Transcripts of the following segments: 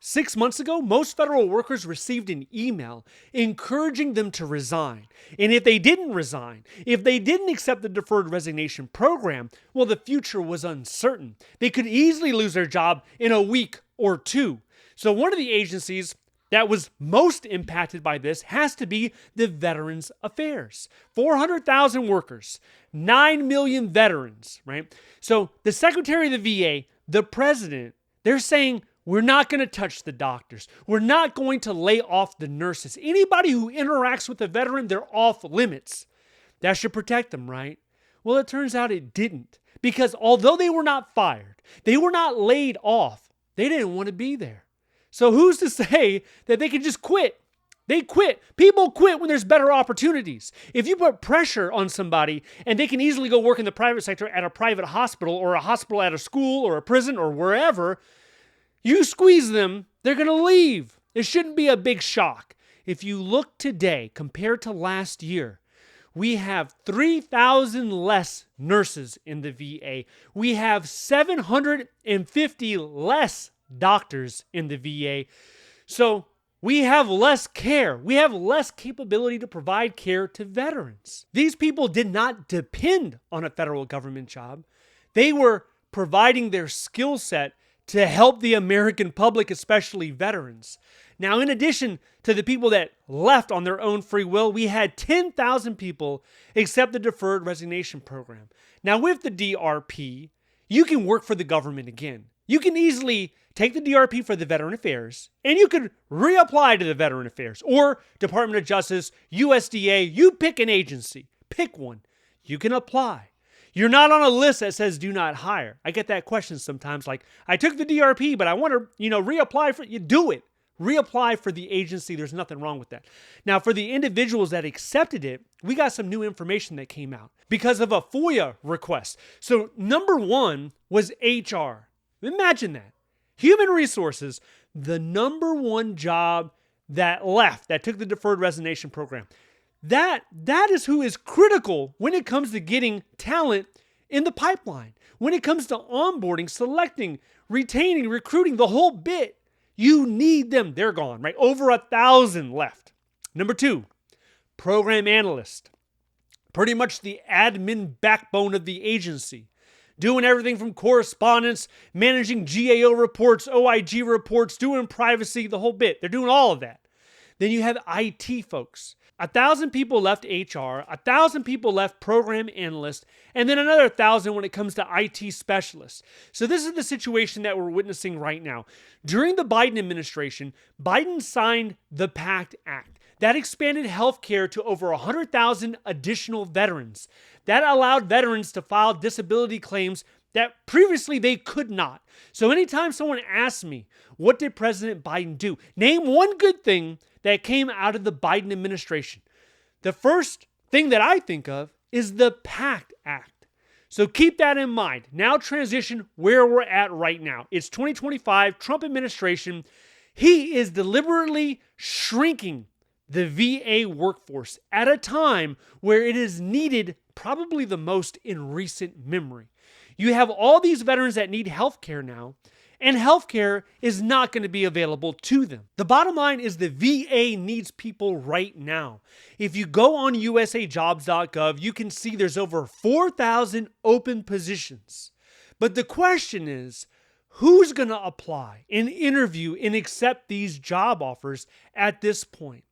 6 months ago, most federal workers received an email encouraging them to resign. And if they didn't resign, if they didn't accept the deferred resignation program, well, the future was uncertain. They could easily lose their job in a week or two. So one of the agencies that was most impacted by this has to be the Veterans Affairs. 400,000 workers, 9 million veterans, right? So the Secretary of the VA, the president, they're saying, we're not going to touch the doctors. We're not going to lay off the nurses. Anybody who interacts with a veteran, they're off limits. That should protect them, right? Well, it turns out it didn't. Because although they were not fired, they were not laid off, they didn't want to be there. So who's to say that they can just quit? They quit. People quit when there's better opportunities. If you put pressure on somebody and they can easily go work in the private sector at a private hospital or a hospital at a school or a prison or wherever, you squeeze them, they're going to leave. It shouldn't be a big shock. If you look today compared to last year, we have 3,000 less nurses in the VA. We have 750 less doctors in the VA. So we have less care. We have less capability to provide care to veterans. These people did not depend on a federal government job. They were providing their skill set to help the American public, especially veterans. Now, in addition to the people that left on their own free will, we had 10,000 people accept the deferred resignation program. Now, with the DRP, you can work for the government again. You can easily take the DRP for the Veteran Affairs, and you could reapply to the Veteran Affairs or Department of Justice, USDA. You pick an agency. Pick one. You can apply. You're not on a list that says do not hire. I get that question sometimes, like, I took the DRP, but I want to, reapply for it. You do it. Reapply for the agency. There's nothing wrong with that. Now, for the individuals that accepted it, we got some new information that came out because of a FOIA request. So number one was HR. Imagine that. Human resources, the number one job that left, that took the deferred resignation program. That is who is critical when it comes to getting talent in the pipeline. When it comes to onboarding, selecting, retaining, recruiting, the whole bit, you need them. They're gone, right? Over 1,000 left. Number two, program analyst. Pretty much the admin backbone of the agency. Doing everything from correspondence, managing GAO reports, OIG reports, doing privacy, the whole bit. They're doing all of that. Then you have IT folks. 1,000 people left HR, 1,000 people left program analyst, and then another 1,000 when it comes to IT specialists. So this is the situation that we're witnessing right now. During the Biden administration, Biden signed the PACT Act. That expanded healthcare to over 100,000 additional veterans. That allowed veterans to file disability claims that previously they could not. So anytime someone asks me, what did President Biden do? Name one good thing that came out of the Biden administration. The first thing that I think of is the PACT Act. So keep that in mind. Now transition where we're at right now. It's 2025, Trump administration. He is deliberately shrinking the VA workforce at a time where it is needed probably the most in recent memory. You have all these veterans that need health care now, and healthcare is not going to be available to them. The bottom line is the VA needs people right now. If you go on usajobs.gov, you can see there's over 4,000 open positions. But the question is, who's going to apply and interview and accept these job offers at this point?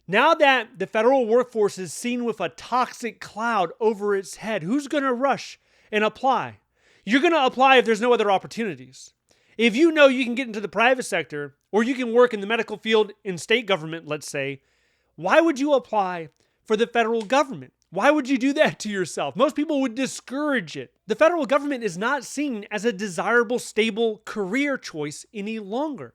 Now that the federal workforce is seen with a toxic cloud over its head, who's going to rush and apply? You're going to apply if there's no other opportunities. If you know you can get into the private sector or you can work in the medical field in state government, let's say, why would you apply for the federal government? Why would you do that to yourself? Most people would discourage it. The federal government is not seen as a desirable, stable career choice any longer.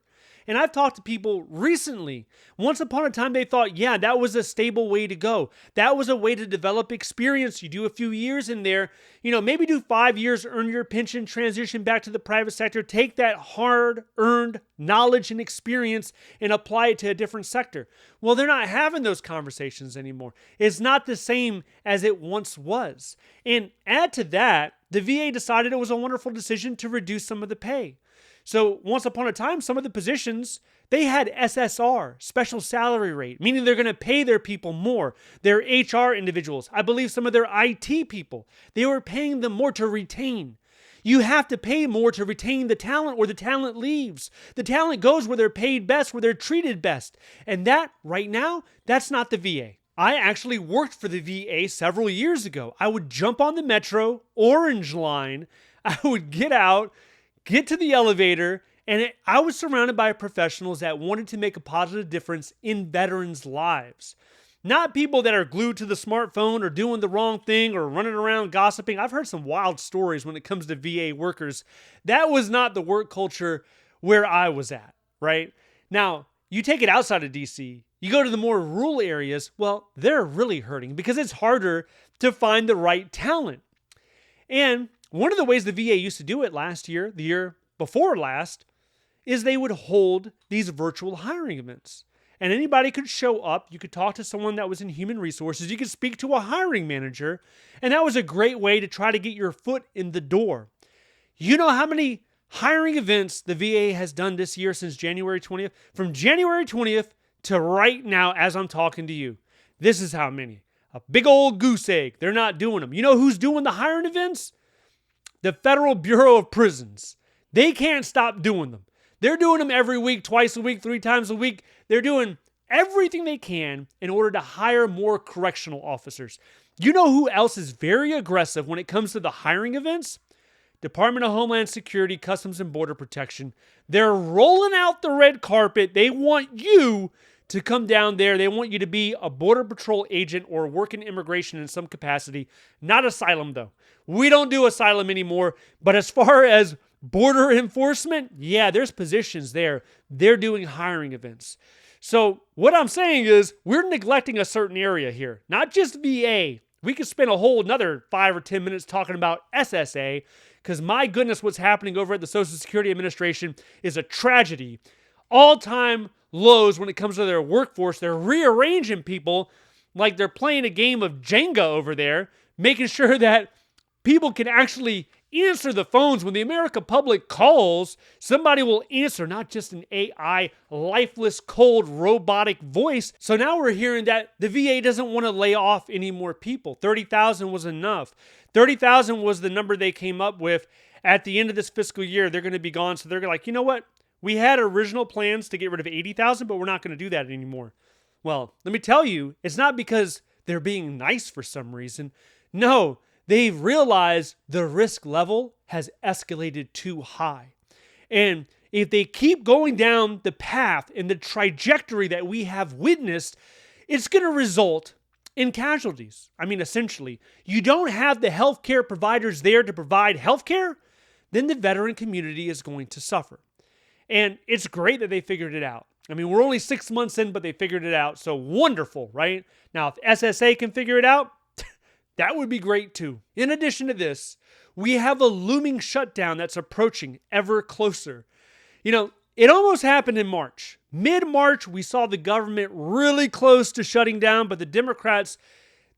And I've talked to people recently. Once upon a time, they thought, yeah, that was a stable way to go. That was a way to develop experience. You do a few years in there, maybe do 5 years, earn your pension, transition back to the private sector, take that hard-earned knowledge and experience and apply it to a different sector. Well, they're not having those conversations anymore. It's not the same as it once was. And add to that, the VA decided it was a wonderful decision to reduce some of the pay. So once upon a time, some of the positions, they had SSR, special salary rate, meaning they're going to pay their people more. Their HR individuals, I believe some of their IT people, they were paying them more to retain. You have to pay more to retain the talent or the talent leaves. The talent goes where they're paid best, where they're treated best. And that, right now, that's not the VA. I actually worked for the VA several years ago. I would jump on the Metro Orange line. I would get out, get to the elevator, and I was surrounded by professionals that wanted to make a positive difference in veterans' lives. Not people that are glued to the smartphone or doing the wrong thing or running around gossiping. I've heard some wild stories when it comes to VA workers. That was not the work culture where I was at, right? Now, you take it outside of DC, you go to the more rural areas, well, they're really hurting because it's harder to find the right talent. And one of the ways the VA used to do it last year, the year before last, is they would hold these virtual hiring events. And anybody could show up. You could talk to someone that was in human resources. You could speak to a hiring manager. And that was a great way to try to get your foot in the door. You know how many hiring events the VA has done this year since January 20th? From January 20th to right now as I'm talking to you. This is how many. A big old goose egg. They're not doing them. You know who's doing the hiring events? The Federal Bureau of Prisons. They can't stop doing them. They're doing them every week, twice a week, 3 times a week. They're doing everything they can in order to hire more correctional officers. You know who else is very aggressive when it comes to the hiring events? Department of Homeland Security, Customs and Border Protection. They're rolling out the red carpet. They want you to come down there. They want you to be a Border Patrol agent or work in immigration in some capacity. Not asylum, though. We don't do asylum anymore. But as far as border enforcement, yeah, there's positions there. They're doing hiring events. So what I'm saying is we're neglecting a certain area here, not just VA. We could spend a whole another 5 or 10 minutes talking about SSA because my goodness, what's happening over at the Social Security Administration is a tragedy. All-time lows when it comes to their workforce. They're rearranging people like they're playing a game of Jenga over there, making sure that people can actually answer the phones. When the American public calls, somebody will answer, not just an AI, lifeless, cold, robotic voice. So now we're hearing that the VA doesn't want to lay off any more people. 30,000 was enough. 30,000 was the number they came up with. At the end of this fiscal year, they're going to be gone. So they're like, you know what? We had original plans to get rid of 80,000, but we're not going to do that anymore. Well, let me tell you, it's not because they're being nice for some reason. No, they've realized the risk level has escalated too high. And if they keep going down the path and the trajectory that we have witnessed, it's going to result in casualties. I mean, essentially, you don't have the healthcare providers there to provide healthcare, then the veteran community is going to suffer. And it's great that they figured it out. I mean, we're only 6 months in, but they figured it out. So wonderful, right? Now, if SSA can figure it out, that would be great too. In addition to this, we have a looming shutdown that's approaching ever closer. You know, it almost happened in March. Mid-March, we saw the government really close to shutting down, but the Democrats,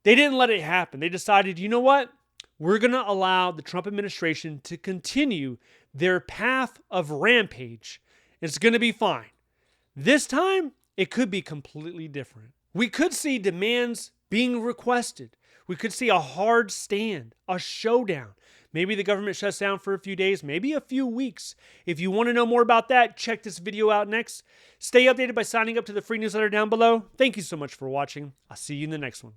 they didn't let it happen. They decided, you know what? We're going to allow the Trump administration to continue their path of rampage. It's going to be fine. This time, it could be completely different. We could see demands being requested. We could see a hard stand, a showdown. Maybe the government shuts down for a few days, maybe a few weeks. If you want to know more about that, check this video out next. Stay updated by signing up to the free newsletter down below. Thank you so much for watching. I'll see you in the next one.